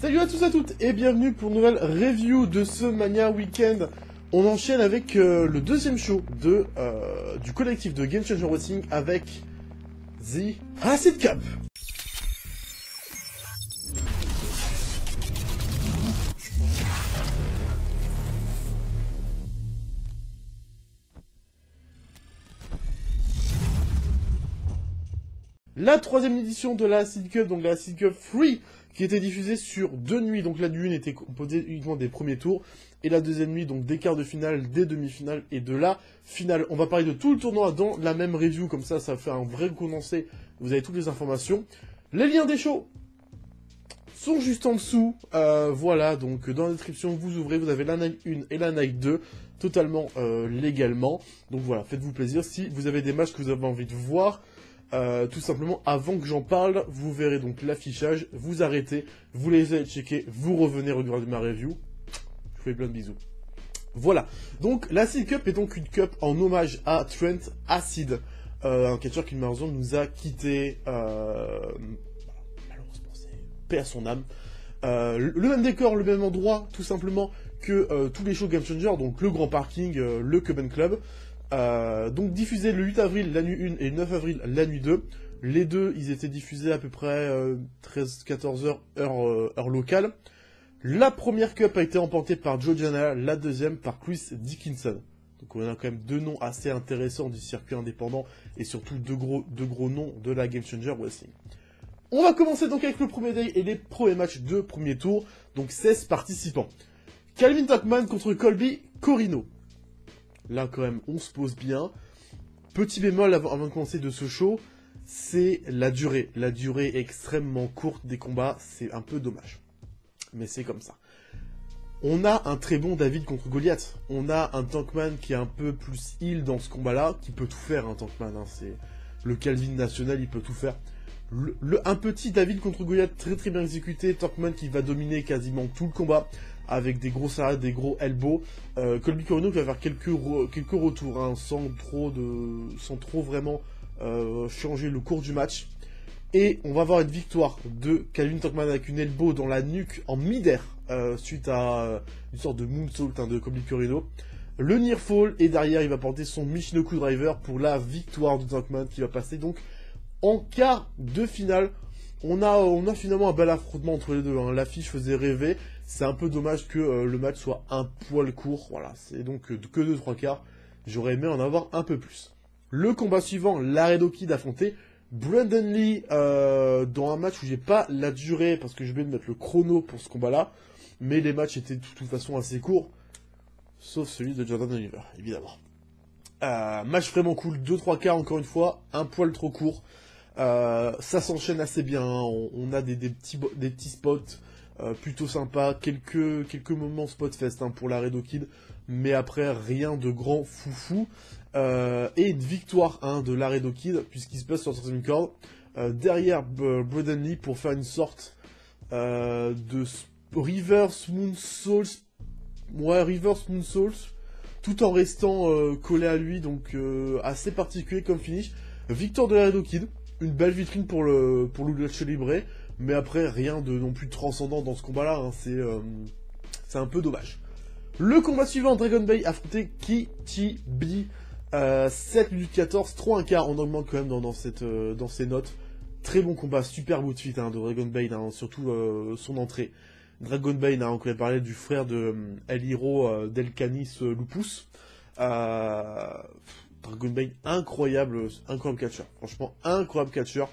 Salut à tous et à toutes et bienvenue pour une nouvelle review de ce Mania Weekend. On enchaîne avec le deuxième show du collectif de Game Changer Wrestling avec The Acid Cup. La troisième édition de la Acid Cup, donc la Acid Cup Free, qui était diffusée sur 2 nuits. Donc la nuit 1 était composée uniquement des premiers tours, et la deuxième nuit, donc des quarts de finale, des demi-finales et de la finale. On va parler de tout le tournoi dans la même review, comme ça fait un vrai condensé, vous avez toutes les informations. Les liens des shows sont juste en dessous, voilà, donc dans la description, vous ouvrez, vous avez la Night 1 et la Night 2, totalement légalement. Donc voilà, faites-vous plaisir, si vous avez des matchs que vous avez envie de voir, tout simplement, avant que j'en parle, vous verrez donc l'affichage, vous arrêtez, vous les allez checker, vous revenez regarder ma review. Je vous fais plein de bisous. Voilà, donc la Acid Cup est donc une cup en hommage à Trent Acid, un catcheur qui malheureusement nous a quitté, malheureusement c'est paix à son âme. Le même décor, le même endroit, tout simplement, que tous les shows Game Changer, donc le Grand Parking, le Cuban Club. Donc diffusé le 8 avril la nuit 1 et le 9 avril la nuit 2. Les deux, ils étaient diffusés à peu près 13-14 heures, heure locale. La première cup a été remportée par Joe Janela, la deuxième par Chris Dickinson. Donc on a quand même deux noms assez intéressants du circuit indépendant et surtout deux gros noms de la Game Changer Wrestling. On va commencer donc avec le premier day et les premiers matchs de premier tour. Donc 16 participants. Calvin Tankman contre Colby Corino. Là, quand même, on se pose bien. Petit bémol avant de commencer de ce show, c'est la durée. La durée est extrêmement courte des combats, c'est un peu dommage. Mais c'est comme ça. On a un très bon David contre Goliath. On a un Tankman qui est un peu plus heal dans ce combat-là, qui peut tout faire, un Tankman. Hein. C'est le Calvin national, il peut tout faire. Un petit David contre Goliath très très bien exécuté. Tankman qui va dominer quasiment tout le combat, avec des gros arrêts, des gros elbows. Colby Corino qui va faire quelques retours, hein, sans trop vraiment changer le cours du match. Et on va avoir une victoire de Calvin Tankman avec une elbow dans la nuque en mid-air, suite à une sorte de moonsault de Colby Corino. Le near fall, et derrière il va porter son Michinoku Driver pour la victoire de Tankman qui va passer donc en quart de finale. On a finalement un bel affrontement entre les deux, hein. L'affiche faisait rêver. C'est un peu dommage que le match soit un poil court. Voilà, c'est donc que 2-3 quarts. J'aurais aimé en avoir un peu plus. Le combat suivant, Laredo Kid affrontait Brandon Lee dans un match où j'ai pas la durée parce que je vais mettre le chrono pour ce combat-là. Mais les matchs étaient de toute façon assez courts. Sauf celui de Jordan Oliver, évidemment. Match vraiment cool, 2-3 quarts encore une fois, un poil trop court. Ça s'enchaîne assez bien, hein. On a des petits spots plutôt sympas, quelques moments spot fest, hein, pour Laredo Kid, mais après rien de grand foufou. Et une victoire, hein, de Laredo Kid, puisqu'il se place sur la troisième corde, derrière Brandon Lee pour faire une sorte de reverse moonsault, reverse moonsault, tout en restant collé à lui, donc assez particulier comme finish. Victoire de Laredo Kid. Une belle vitrine pour le Lucha Libre, mais après rien de non plus transcendant dans ce combat-là, hein. C'est un peu dommage. Le combat suivant, Dragon Bay affrontait KTB, 7 minutes 14, 3 1/4, on augmente quand même dans ces notes. Très bon combat, super bout de suite, hein, de Dragon Bay, hein, surtout son entrée. Dragon Bay, hein, on avait parlé du frère de El Hiro Del Canis Lupus. Dragon Bay, incroyable catcheur. Franchement, incroyable catcheur.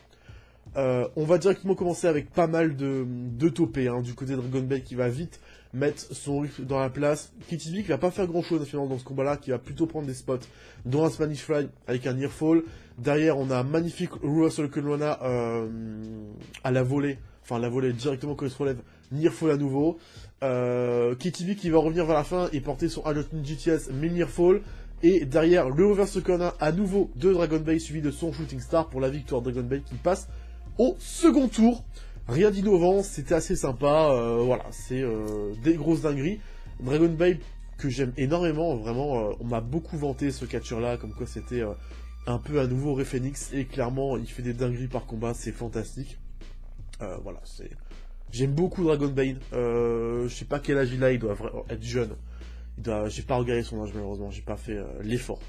On va directement commencer avec pas mal de topés, hein, du côté de Dragon Bay qui va vite mettre son rythme dans la place. KTB qui va pas faire grand chose finalement dans ce combat-là, qui va plutôt prendre des spots dans un Spanish Fly avec un near fall. Derrière, on a un magnifique Russell Kelowna à la volée. Enfin, la volée directement quand il se relève. Near fall à nouveau. KTB qui va revenir vers la fin et porter son Adjustment GTS, mais near fall. Et derrière, le reverse corner à nouveau de Dragon Bay, suivi de son Shooting Star pour la victoire. Dragon Bay qui passe au second tour. Rien d'innovant, c'était assez sympa. Voilà, c'est des grosses dingueries. Dragon Bay que j'aime énormément, vraiment, on m'a beaucoup vanté ce catcheur-là, comme quoi c'était un peu un nouveau Rey Fenix. Et clairement, il fait des dingueries par combat, c'est fantastique. Voilà, J'aime beaucoup Dragon Bane. Je sais pas quel âge il a, il doit être jeune. J'ai pas regardé son âge malheureusement, j'ai pas fait l'effort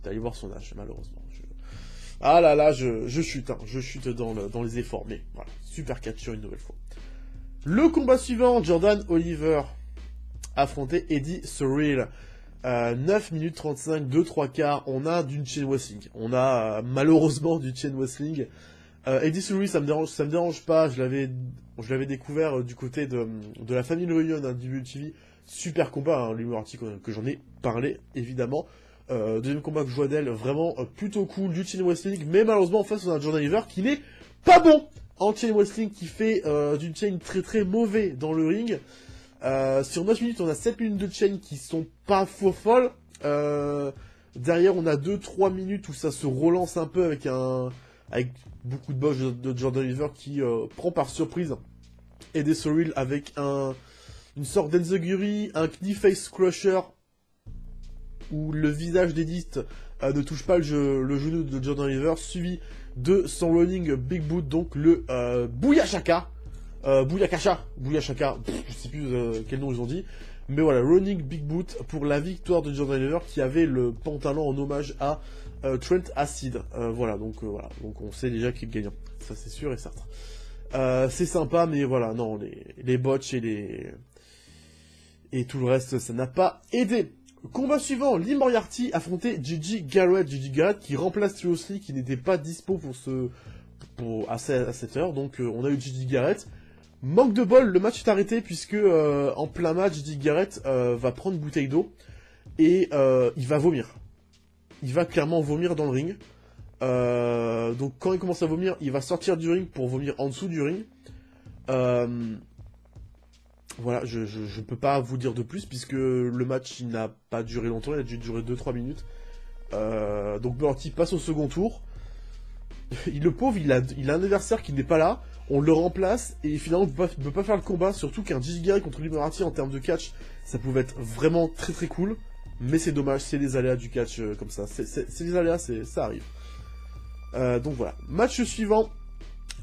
d'aller voir son âge malheureusement. Ah là là, je chute, hein. Je chute dans les efforts, mais voilà, super catch une nouvelle fois. Le combat suivant, Jordan Oliver affrontait Eddie Surreal. 9 minutes 35, 2-3 quarts, on a d'une chain wrestling. On a malheureusement du chain wrestling. Eddie Surreal, ça me dérange pas, je l'avais découvert du côté de la famille Reunion, hein, TV. Super combat, hein, l'humour article que j'en ai parlé, évidemment. Deuxième combat que je vois d'elle, vraiment plutôt cool, du chain wrestling, mais malheureusement en face on a Jordan Oliver qui n'est pas bon en chain wrestling, qui fait d'une chain très très mauvais dans le ring. Sur 9 minutes, on a 7 minutes de chain qui sont pas faux folles. Derrière, on a 2-3 minutes où ça se relance un peu avec beaucoup de boss de Jordan Oliver qui prend par surprise Eddie Surreal avec une sorte d'enziguri, un knee face crusher où le visage d'Edith ne touche pas le genou de Jordan Oliver, suivi de son running big boot, donc le Booyakasha. Booyakasha, je sais plus quel nom ils ont dit, mais voilà, running big boot pour la victoire de Jordan Oliver qui avait le pantalon en hommage à Trent Acid. Voilà, donc on sait déjà qu'il est gagnant, ça c'est sûr et certain. C'est sympa, mais voilà, non, les botches et tout le reste, ça n'a pas aidé. Combat suivant, Lee Moriarty affrontait Gigi Garrett. Gigi Garrett qui remplace Triosley qui n'était pas dispo à cette heure. Donc on a eu Gigi Garrett. Manque de bol, le match est arrêté puisque en plein match, Gigi Garrett va prendre une bouteille d'eau et il va vomir. Il va clairement vomir dans le ring. Donc quand il commence à vomir, il va sortir du ring pour vomir en dessous du ring. Voilà, je peux pas vous dire de plus puisque le match il n'a pas duré longtemps, il a dû durer 2-3 minutes. Donc Moriarty passe au second tour. Le pauvre, il a un adversaire qui n'est pas là, on le remplace et finalement il ne peut pas faire le combat, surtout qu'un Gigi Garrett contre Lee Moriarty en termes de catch, ça pouvait être vraiment très très cool. Mais c'est dommage, c'est les aléas du catch comme ça, c'est les aléas, ça arrive. Donc voilà, match suivant.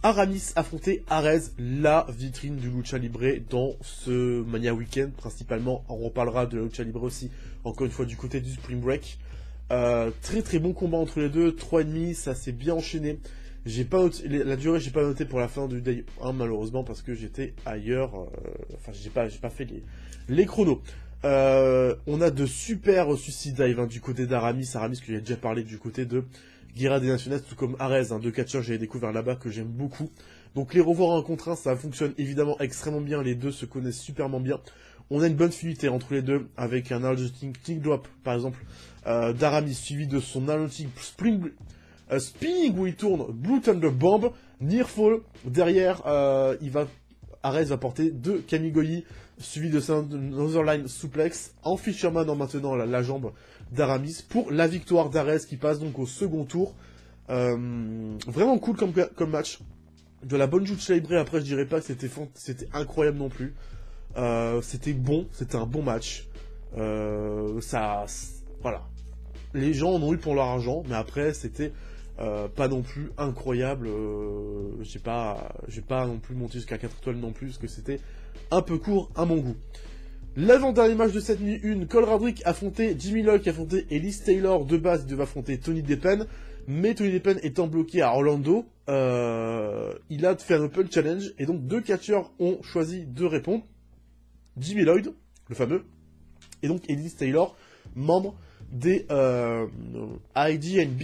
Aramis affrontait Arez, la vitrine du Lucha Libre dans ce Mania Weekend, principalement. On reparlera de la Lucha Libre aussi, encore une fois, du côté du Spring Break. Très très bon combat entre les deux, 3,5, ça s'est bien enchaîné. J'ai pas noté, la durée, j'ai pas noté pour la fin du Day 1, malheureusement, parce que j'étais ailleurs. Enfin, j'ai pas fait les chronos. On a de super suicide dive hein, du côté d'Aramis, que j'ai déjà parlé du côté de Guerra des Nationales, tout comme Arez, hein, deux catcheurs j'avais découvert là-bas que j'aime beaucoup. Donc les revoir un contre un, ça fonctionne évidemment extrêmement bien, les deux se connaissent superment bien. On a une bonne fluidité entre les deux, avec un Argentine King Drop, par exemple, d'Aramis, suivi de son Argentine Spinning où il tourne Blue Thunder Bomb, Nearfall, derrière, Arez va porter deux Kamigoyi, suivi de son Otherline Suplex, en Fisherman en maintenant la jambe d'Aramis, pour la victoire d'Arez qui passe donc au second tour. Vraiment cool comme match. De la bonne Lucha Libre, après je dirais pas que c'était incroyable non plus. C'était bon, c'était un bon match. Voilà. Les gens en ont eu pour leur argent, mais après c'était pas non plus incroyable. J'ai pas non plus monté jusqu'à 4 étoiles non plus, parce que c'était un peu court à mon goût. L'avant-dernier match de cette nuit 1, Cole Radrick affrontait Jimmy Lloyd qui affrontait Elise Taylor. De base, il devait affronter Tony Deppen, mais Tony Deppen étant bloqué à Orlando, il a fait un Open Challenge, et donc deux catcheurs ont choisi de répondre. Jimmy Lloyd, le fameux, et donc Elise Taylor, membre des IDNB.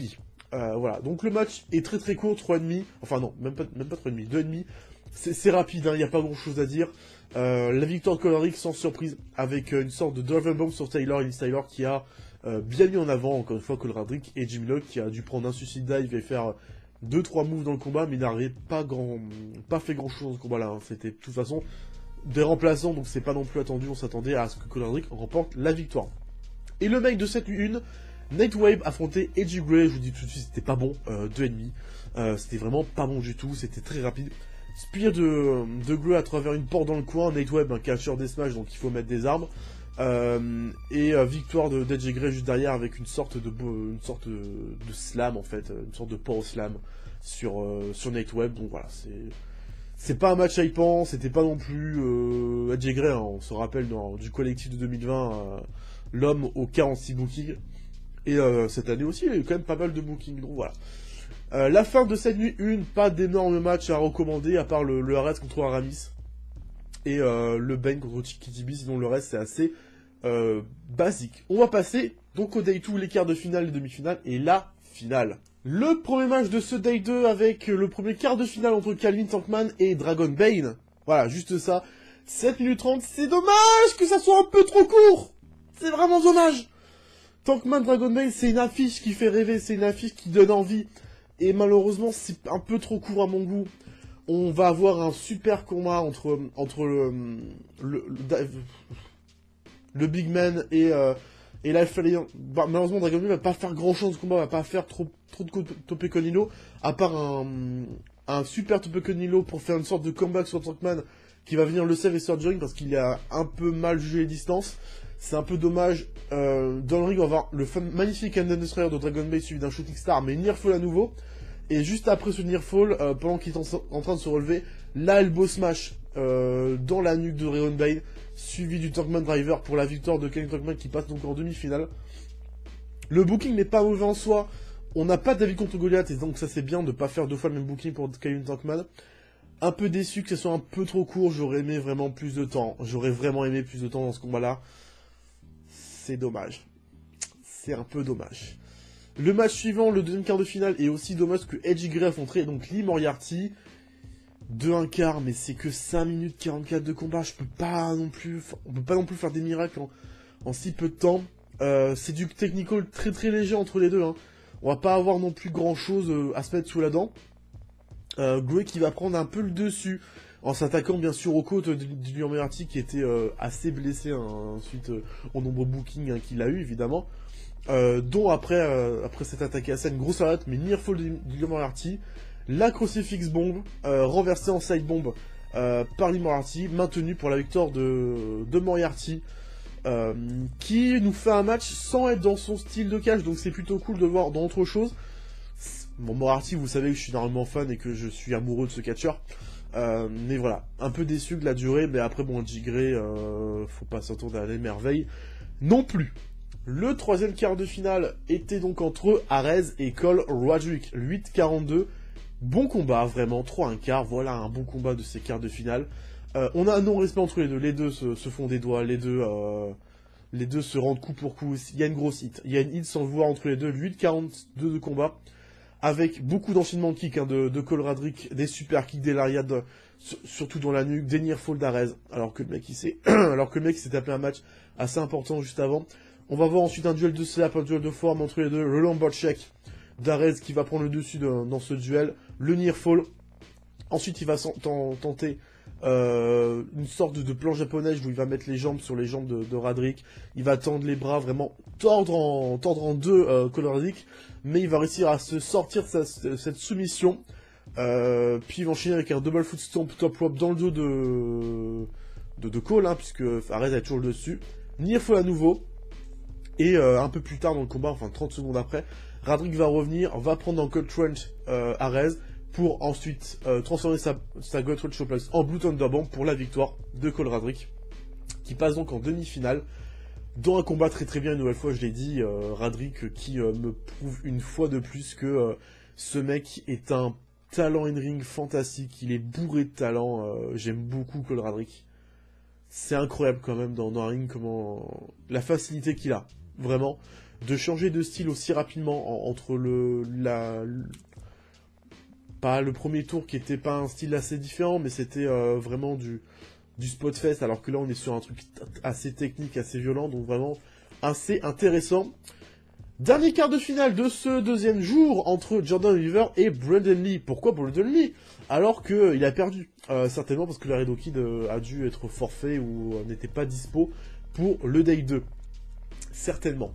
Voilà, donc le match est très très court, 3,5, enfin non, même pas 3,5, 2,5, c'est rapide, il n'y a pas grand chose à dire. La victoire de Cole Radrick sans surprise, avec une sorte de Driver Bomb sur Taylor, Elise Taylor qui a bien mis en avant, encore une fois, Cole Radrick, et Jimmy Lloyd qui a dû prendre un suicide dive et faire 2-3 moves dans le combat, mais il n'avait pas fait grand chose dans ce combat là, hein. C'était de toute façon des remplaçants, donc c'est pas non plus attendu, on s'attendait à ce que Cole Radrick remporte la victoire. Et le mec de cette 1, Nightwave affrontait Edgy Gray, je vous dis tout de suite, c'était pas bon, 2,5, c'était vraiment pas bon du tout, c'était très rapide. Spear de Gray à travers une porte dans le coin, Nightwave, un catcheur des smash, donc il faut mettre des armes. Et victoire d'Edgy Gray juste derrière avec une sorte de slam en fait, une sorte de power slam sur Nightwave, donc voilà, C'est pas un match hypant, c'était pas non plus Edge Gray, hein, on se rappelle du collectif de 2020, l'homme aux 46 bookings. Et cette année aussi, il y a eu quand même pas mal de bookings, donc voilà. La fin de cette nuit 1, pas d'énormes matchs à recommander, à part le Arès contre Aramis. Et le Bane contre Kitty, sinon le reste c'est assez basique. On va passer donc au Day 2, les quarts de finale, les demi-finales et la finale. Le premier match de ce Day 2 avec le premier quart de finale entre Calvin Tankman et Dragon Bane. Voilà, juste ça. 7 minutes 30, c'est dommage que ça soit un peu trop court. C'est vraiment dommage. Tankman Dragon Bane, c'est une affiche qui fait rêver, c'est une affiche qui donne envie. Et malheureusement, c'est un peu trop court à mon goût. On va avoir un super combat entre le Big Man et Life Alliance. Bah, malheureusement, Dragon Ball va pas faire grand chose de combat, va pas faire trop de Tope Conilo, à part un super Tope Conilo pour faire une sorte de comeback sur Tankman qui va venir le save et surging parce qu'il a un peu mal jugé les distances. C'est un peu dommage. Dans le ring, on va avoir le magnifique End Destroyer de Dragon Ball suivi d'un Shooting Star, mais Nearfall à nouveau. Et juste après ce Nearfall, pendant qu'il est en train de se relever, la Elbow Smash dans la nuque de Dragon Bane, suivi du Tankman Driver pour la victoire de Calvin Tankman qui passe donc en demi-finale. Le booking n'est pas mauvais en soi. On n'a pas David contre Goliath, et donc ça c'est bien de ne pas faire deux fois le même booking pour Calvin Tankman. Un peu déçu que ce soit un peu trop court, j'aurais aimé vraiment plus de temps. J'aurais vraiment aimé plus de temps dans ce combat-là. C'est dommage. C'est un peu dommage. Le match suivant, le deuxième quart de finale, est aussi dommage que Edge Gray affronterait donc Lee Moriarty. 2-1 quart, mais c'est que 5 minutes 44 de combat. On peut pas non plus faire des miracles en si peu de temps. C'est du technical très très léger entre les deux. Hein. On va pas avoir non plus grand chose à se mettre sous la dent. Gray qui va prendre un peu le dessus en s'attaquant bien sûr aux côtes de Lee Moriarty qui était assez blessé suite au nombreux bookings qu'il a eu évidemment. Dont après cette attaque assez une grosse arrête, mais Nearfall de Lee Moriarty, la Crucifix Bomb, renversée en Side Bomb par Lee Moriarty, maintenue pour la victoire de Moriarty, qui nous fait un match sans être dans son style de catch, donc c'est plutôt cool de voir dans autre chose. Bon, Moriarty, vous savez que je suis normalement fan et que je suis amoureux de ce catcheur, mais voilà, un peu déçu de la durée, mais après bon, Gray, faut pas s'attendre à des merveilles non plus. Le troisième quart de finale était donc entre Arez et Cole Roderick, 8-42. Bon combat, vraiment, 3-1 quart, voilà un bon combat de ces quarts de finale. On a un non-respect entre les deux se font des doigts, les deux se rendent coup pour coup, il y a une grosse hit. Il y a une hit sans le voir entre les deux, 8-42 de combat, avec beaucoup d'enchaînements de kicks de Cole Roderick, des super kicks, des lariats, surtout dans la nuque, des nearfall d'Arez, alors que le mec il s'est tapé un match assez important juste avant. On va voir ensuite un duel de slap, un duel de forme entre les deux, le lombar check d'Arez qui va prendre le dessus dans ce duel, le nearfall. Ensuite il va tenter une sorte de plan japonaise où il va mettre les jambes sur les jambes de Roderick. Il va tendre les bras, vraiment tordre en deux Cole Roderick, mais il va réussir à se sortir de cette soumission. Puis il va enchaîner avec un double foot stomp top rope dans le dos de Cole, hein, puisque Arez est toujours le dessus. Nearfall à nouveau. Et un peu plus tard dans le combat, enfin 30 secondes après, Roderick va revenir, va prendre en Gut Wrench Arez pour ensuite transformer sa Gut Wrench Suplex en Blue Thunderbomb pour la victoire de Cole Roderick, qui passe donc en demi-finale dans un combat très très bien. Une nouvelle fois, je l'ai dit, Roderick qui me prouve une fois de plus que ce mec est un talent in-ring fantastique, il est bourré de talent. J'aime beaucoup Cole Roderick. C'est incroyable quand même dans un ring comment la facilité qu'il a. Vraiment, de changer de style aussi rapidement entre pas le premier tour qui était pas un style assez différent, mais c'était vraiment du spot fest, alors que là on est sur un truc assez technique, assez violent, donc vraiment assez intéressant. Dernier quart de finale de ce deuxième jour entre Jordan Oliver et Brandon Lee. Pourquoi Brandon Lee alors qu'il a perdu? Certainement parce que le Laredo Kid a dû être forfait ou n'était pas dispo pour le Day 2. Certainement.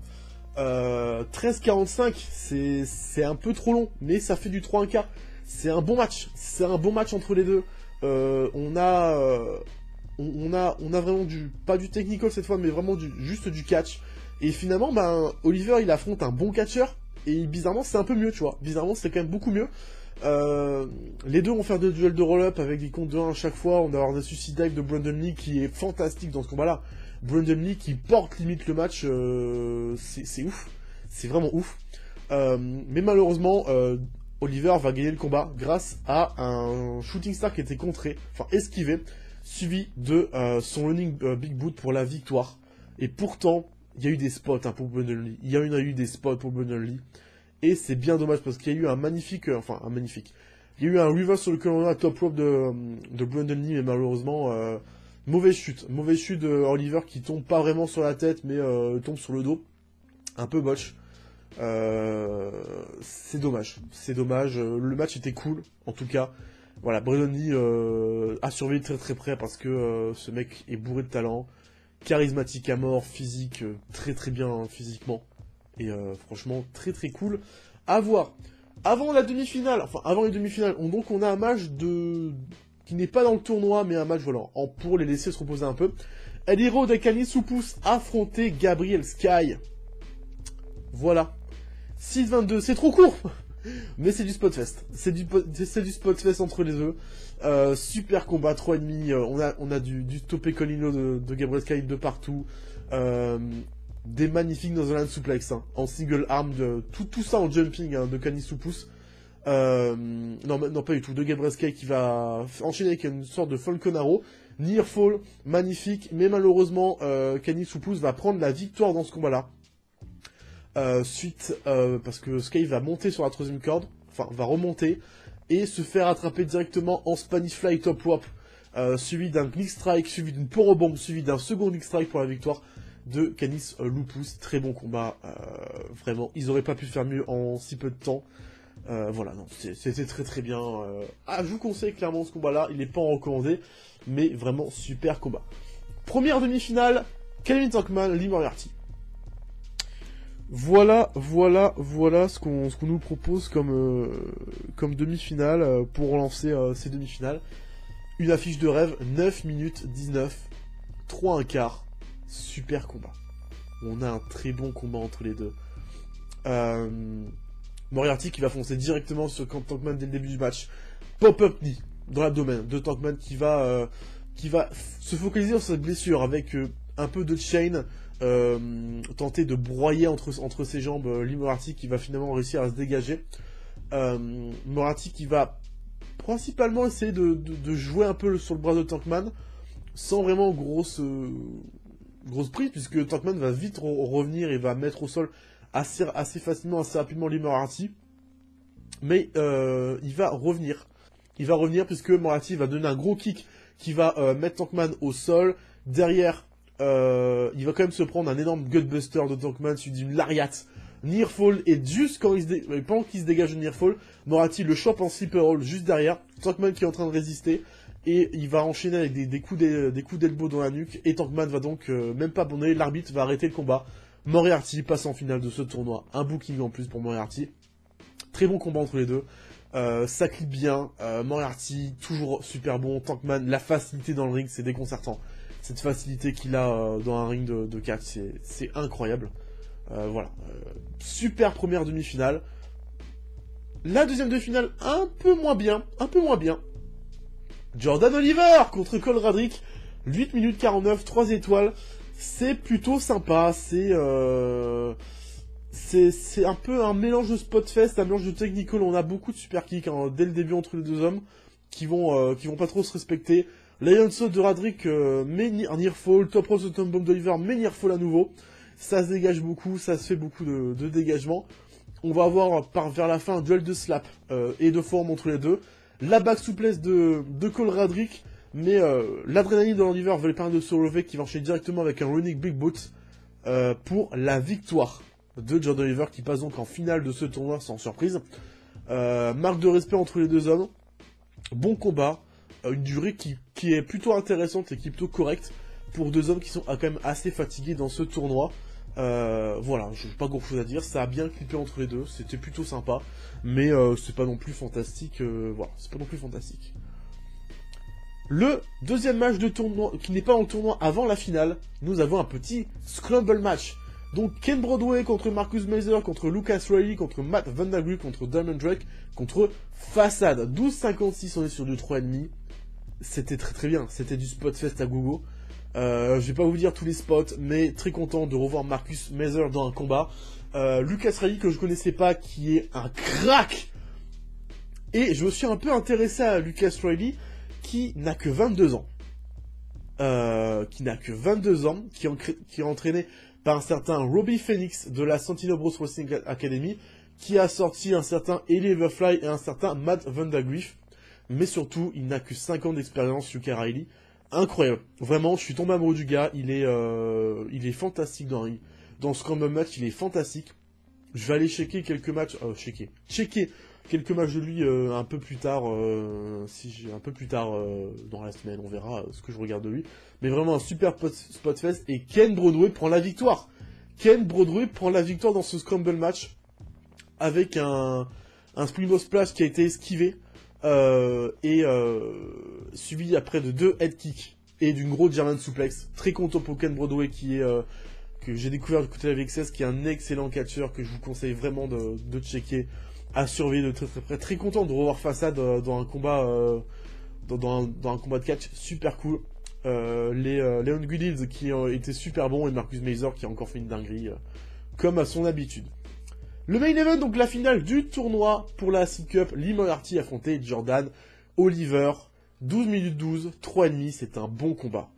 13-45, c'est un peu trop long, mais ça fait du 3-1 quart. C'est un bon match. C'est un bon match entre les deux. On a vraiment pas du technical cette fois, mais vraiment juste du catch. Et finalement, Oliver, il affronte un bon catcheur, et bizarrement, c'est un peu mieux, tu vois. Bizarrement, c'est quand même beaucoup mieux. Les deux vont faire des duels de roll-up avec des comptes de 1 à chaque fois. On va avoir des suicide dive de Brandon Lee qui est fantastique dans ce combat-là. Brandon Lee qui porte limite le match, c'est ouf. C'est vraiment ouf. Mais malheureusement, Oliver va gagner le combat grâce à un shooting star qui était contré, enfin esquivé, suivi de son running big boot pour la victoire. Et pourtant, il y a eu des spots pour Brandon Lee. Il y a eu des spots pour Brandon Lee. Et c'est bien dommage parce qu'il y a eu un magnifique, il y a eu un reverse sur le corner top rope de Brandon Lee, mais malheureusement, mauvaise chute de Oliver qui tombe pas vraiment sur la tête, mais tombe sur le dos. Un peu botch. C'est dommage. Le match était cool, en tout cas. Voilà, Brandon Lee a surveillé très très près parce que ce mec est bourré de talent, charismatique à mort, physique, très très bien physiquement. Et franchement, très très cool à voir. Avant les demi-finales, on a un match qui n'est pas dans le tournoi, mais un match, voilà, pour les laisser se reposer un peu. El Hero de Kani Soupous affronter Gabriel Sky. Voilà. 6-22, c'est trop court. Mais c'est du Spotfest. C'est du Spotfest entre les deux. Super combat, 3,5. On a du topé Colino de Gabriel Sky de partout. Des magnifiques Northern Suplex, en single arm, tout ça en jumping de Kani Soupous. Non, pas du tout. De Gabriel Sky qui va enchaîner avec une sorte de Falcon Arrow. Near Fall, magnifique. Mais malheureusement, Kani Soupous va prendre la victoire dans ce combat-là. Parce que Sky va monter sur la troisième corde, enfin va remonter, et se faire attraper directement en Spanish Fly Top Rope, suivi d'un Glick Strike, suivi d'une Powerbomb, suivi d'un second Glick Strike pour la victoire de Canis Lupus. Très bon combat, vraiment, ils auraient pas pu faire mieux en si peu de temps. Voilà, non, c'était très très bien. Je vous conseille clairement ce combat-là, il n'est pas recommandé, mais vraiment super combat. Première demi-finale, Calvin Tankman, Lee Moriarty. Voilà ce qu'on nous propose comme demi-finale pour relancer ces demi-finales. Une affiche de rêve, 9 minutes 19, 3-1/4, super combat. On a un très bon combat entre les deux. Moriarty qui va foncer directement sur Tankman dès le début du match. Pop-up knee dans l'abdomen de Tankman qui va se focaliser sur cette blessure avec un peu de chain. Tenter de broyer entre ses jambes Lee Moriarty qui va finalement réussir à se dégager. Moriarty qui va principalement essayer de jouer un peu sur le bras de Tankman sans vraiment grosse prise, puisque Tankman va vite revenir et va mettre au sol assez facilement, assez rapidement Lee Moriarty. Mais il va revenir puisque Moriarty va donner un gros kick qui va mettre Tankman au sol. Derrière, il va quand même se prendre un énorme gutbuster de Tankman suivi d'une lariat, near fall, et juste pendant qu'il se dégage de near fall, Moriarty le chope en sleeper hold juste derrière, Tankman qui est en train de résister, et il va enchaîner avec des coups d'elbow dans la nuque, et Tankman va donc même pas abandonner, l'arbitre va arrêter le combat. Moriarty passe en finale de ce tournoi, un booking en plus pour Moriarty. Très bon combat entre les deux, ça clip bien, Moriarty toujours super bon, Tankman, la facilité dans le ring, c'est déconcertant. Cette facilité qu'il a dans un ring de catch, c'est incroyable. Voilà. Super première demi-finale. La deuxième demi-finale, un peu moins bien. Jordan Oliver contre Cole Radrick. 8 minutes 49, 3 étoiles. C'est plutôt sympa. C'est un peu un mélange de spotfest, un mélange de technical. On a beaucoup de super kicks dès le début entre les deux hommes qui vont pas trop se respecter. Lionsault de Radrick met un near fall, top rope de Tom Bomb d'Oliver met near fall à nouveau. Ça se dégage beaucoup, ça se fait beaucoup de dégagement. On va avoir vers la fin un duel de slap et de forme entre les deux. La back souplesse de Cole Radrick, mais l'adrénaline de Oliver va lui permettre de se relever, qui va enchaîner directement avec un running big boot pour la victoire de Jordan Oliver qui passe donc en finale de ce tournoi sans surprise. Marque de respect entre les deux hommes. Bon combat. Une durée qui est plutôt intéressante et qui est plutôt correcte pour deux hommes qui sont quand même assez fatigués dans ce tournoi. Voilà, j'ai pas grand chose à dire, ça a bien clippé entre les deux, c'était plutôt sympa, mais c'est pas non plus fantastique, voilà, c'est pas non plus fantastique. Le deuxième match de tournoi, qui n'est pas dans le tournoi avant la finale, nous avons un petit scramble match. Donc Ken Broadway contre Marcus Mazur, contre Lucas Riley, contre Matt Vandergriff, contre Diamond Drake, contre Façade. 12,56, on est sur du 3,5. C'était très très bien, c'était du spot fest à gogo. Je vais pas vous dire tous les spots, mais très content de revoir Marcus Mazur dans un combat. Lucas Riley que je connaissais pas, qui est un crack. Et je me suis un peu intéressé à Lucas Riley, qui n'a que 22 ans. Qui est entraîné par un certain Robbie Phoenix de la Santino Bros Wrestling Academy, qui a sorti un certain Eli Everfly et un certain Matt Vandergriff. Mais surtout, il n'a que 5 ans d'expérience, Lucas Riley. Incroyable. Vraiment, je suis tombé amoureux du gars. Il est fantastique dans ce combat match, il est fantastique. Je vais aller checker quelques matchs, checker quelques matchs de lui un peu plus tard, dans la semaine, on verra ce que je regarde de lui. Mais vraiment un super spot fest, et Ken Broadway prend la victoire. Ken Broadway prend la victoire dans ce scramble match, avec un Springboard Splash qui a été esquivé, suivi après de 2 head kicks, et d'une grosse German suplex. Très content pour Ken Broadway, que j'ai découvert du côté de la VXS, qui est un excellent catcheur, que je vous conseille vraiment de checker, à surveiller de très très près. Très content de revoir Façade dans un combat dans un combat de catch, super cool. Leon Guidiz qui était super bon, et Marcus Mazur qui a encore fait une dinguerie, comme à son habitude. Le main event, donc la finale du tournoi pour la Seed Cup, Lee Moriarty affrontait Jordan Oliver. 12 minutes 12, 3,5, c'est un bon combat.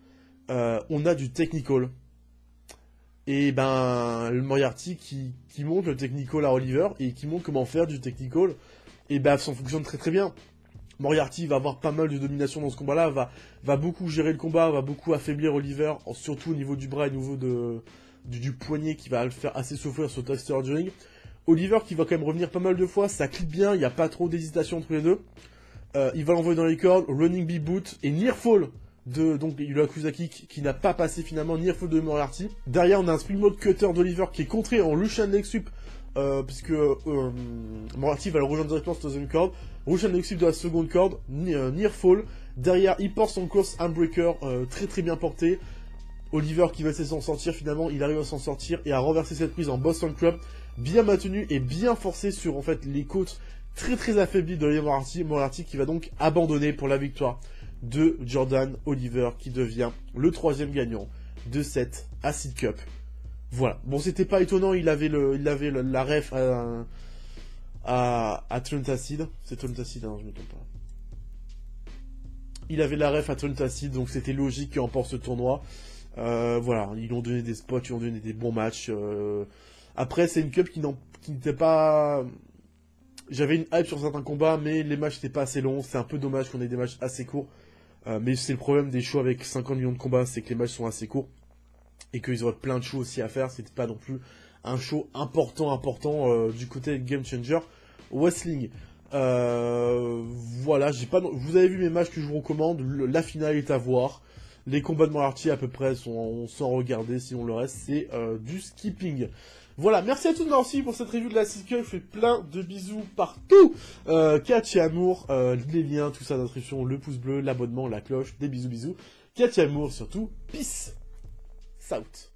On a du technical. Et ben, le Moriarty qui montre le technical à Oliver, et qui montre comment faire du technical, et ben ça fonctionne très très bien. Moriarty va avoir pas mal de domination dans ce combat-là, va beaucoup gérer le combat, va beaucoup affaiblir Oliver, surtout au niveau du bras et au niveau du poignet, qui va le faire assez souffrir sur Twister du ring. Oliver qui va quand même revenir pas mal de fois, ça clique bien, il n'y a pas trop d'hésitation entre les deux. Il va l'envoyer dans les cordes, running big boot et near fall donc il a Yakuza Kick qui n'a pas passé finalement, near fall de Moriarty. Derrière on a un springboard cutter d'Oliver qui est contré en Russian leg sweep, puisque Moriarty va le rejoindre directement sur la deuxième corde. Russian leg sweep de la seconde corde, near fall. Derrière il porte son cross handbreaker, très très bien porté. Oliver qui va essayer de s'en sortir, finalement il arrive à s'en sortir et à renverser cette prise en Boston Crab, bien maintenu et bien forcé sur en fait les côtes très très affaiblies de Moriarty qui va donc abandonner pour la victoire de Jordan Oliver, qui devient le 3e gagnant de cette Acid Cup. Voilà, bon c'était pas étonnant, il avait la ref à Trent Acid, c'est Trent Acid, hein, je me trompe pas. Il avait la ref à Trent Acid, donc c'était logique qu'il emporte ce tournoi. Voilà, ils lui ont donné des spots, ils lui ont donné des bons matchs. Après, c'est une cup qui n'était pas... J'avais une hype sur certains combats, mais les matchs n'étaient pas assez longs. C'est un peu dommage qu'on ait des matchs assez courts. Mais c'est le problème des shows avec 50 millions de combats, c'est que les matchs sont assez courts. Et qu'ils auraient plein de shows aussi à faire. C'était pas non plus un show important du côté de Game Changer Wrestling. Voilà, vous avez vu mes matchs que je vous recommande. La finale est à voir. Les combats de Moriarty à peu près sont sans regarder, sinon le reste c'est du skipping. Voilà, merci à tous d'avoir suivi pour cette review de la Seed Cup. Je fais plein de bisous partout. Catch et amour, les liens, tout ça d'inscription, le pouce bleu, l'abonnement, la cloche, des bisous. Catch et amour surtout. Peace out.